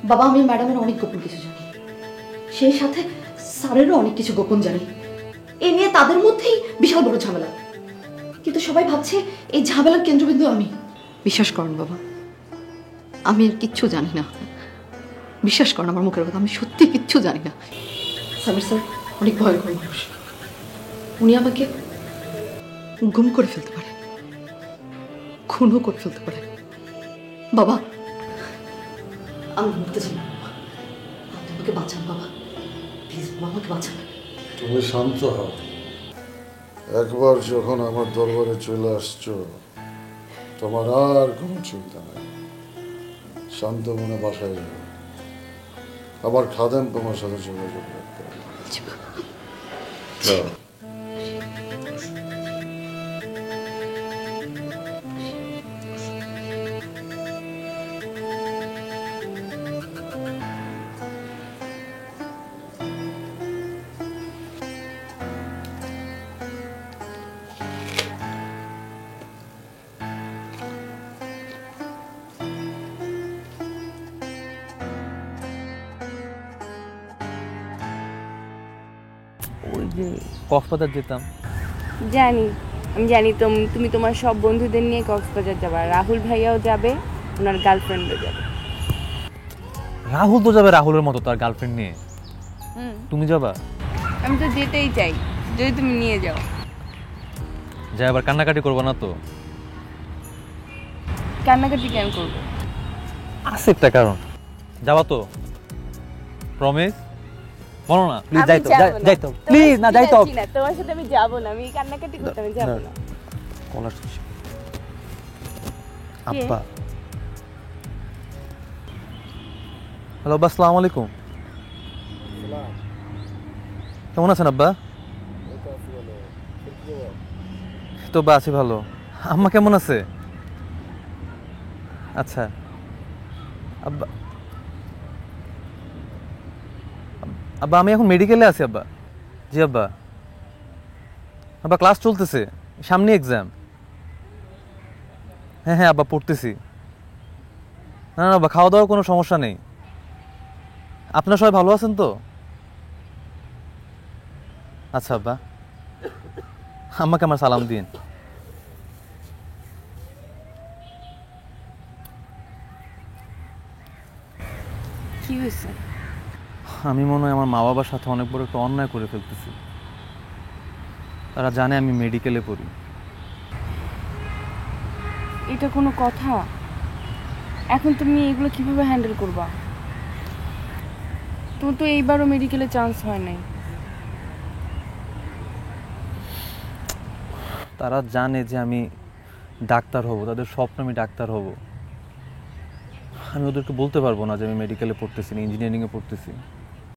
বাবা, আমি ম্যাডামের অনেক গোপন কিছু জানি, সেই সাথে স্যারেরও অনেক কিছু গোপন জানি। এ নিয়ে তাদের মধ্যেই বিশাল বড় ঝামেলা, কিন্তু সবাই ভাবছে এই ঝামেলার কেন্দ্রবিন্দু আমি। বিশ্বাস করুন বাবা, আমি আর কিচ্ছু জানি না। বিশ্বাস করেন আমার মুখের কথা, আমি সত্যি কিচ্ছু জানি না। সামির স্যার অনেক ভয়ঙ্কর মানুষ, উনি আমাকে গুম করে ফেলতে পারে, খুনও করে ফেলতে পারে। বাবা, আমি মরতে চাই না বাবা, আপনি আমাকে বাঁচান বাবা, প্লিজ বাবা আমাকে বাঁচান। তুমি শান্ত হও। একবার যখন আমার দরবারে চলে আসছো, তোমার আর কোনো চিন্তা নাই। শান্ত মনে বাসায় যাবে, আমার খাদেম তোমার সাথে যোগাযোগ রাখতে হবে। ওই যে কক্সবাজার যেতাম। জানি, আমি জানি তুমি তোমার সব বন্ধুদের নিয়ে কক্সবাজার যাবে, রাহুল ভাইয়াও যাবে, ওনার গার্লফ্রেন্ডও যাবে। রাহুল তো যাবে রাহুলের মতো তার গার্লফ্রেন্ড নিয়ে, তুমি যাবা? আমি তো যেতেই চাই, যদি তুমি নিয়ে যাও। যাই আবার কান্নাকাটি করবো না তো? কান্নাকাটি কেন করবো? আছে একটা কারণ। যাবা তো? প্রমিস? বলো না প্লিজ। আমি যাইতো যাবো না। যাইতো প্লিজ, না যাইতো। তোমার সাথে আমি যাবো না, আমি কান্নাকাটি করতে আমি যাবো না। কলার আব্বা। হ্যালো আব্বা, আসসালামু আলাইকুম। কেমন আছেন আব্বা? তো বা আছি ভালো। আম্মা কেমন আছে? আচ্ছা আব্বা, আব্বা আমি এখন মেডিকেলে আছি আব্বা। জি আব্বা। আব্বা ক্লাস চলতেছে, সামনে এক্সাম। হ্যাঁ হ্যাঁ আব্বা পড়তেছি। না না আব্বা, খাওয়া দাওয়ার কোনো সমস্যা নেই। আপনারা সবাই ভালো আছেন তো? আচ্ছা আব্বা, আম্মাকে আমার সালাম দিন। কি হয়েছে? আমি মনে হয় আমার মা বাবার সাথে অনেক বড় একটা অন্যায় করে ফেলতেছি। তারা জানে আমি মেডিকেলে পড়ি। এটা কোনো কথা? এখন তুমি এগুলো কিভাবে হ্যান্ডেল করবা? তোমার তো এইবারও মেডিকেলে চান্স হয় নাই। তারা জানে যে আমি ডাক্তার হব, তাদের স্বপ্ন আমি ডাক্তার হব। আমি ওদেরকে বলতে পারবো না যে আমি মেডিকেলে পড়তেছি না, ইঞ্জিনিয়ারিংয়ে পড়তেছি।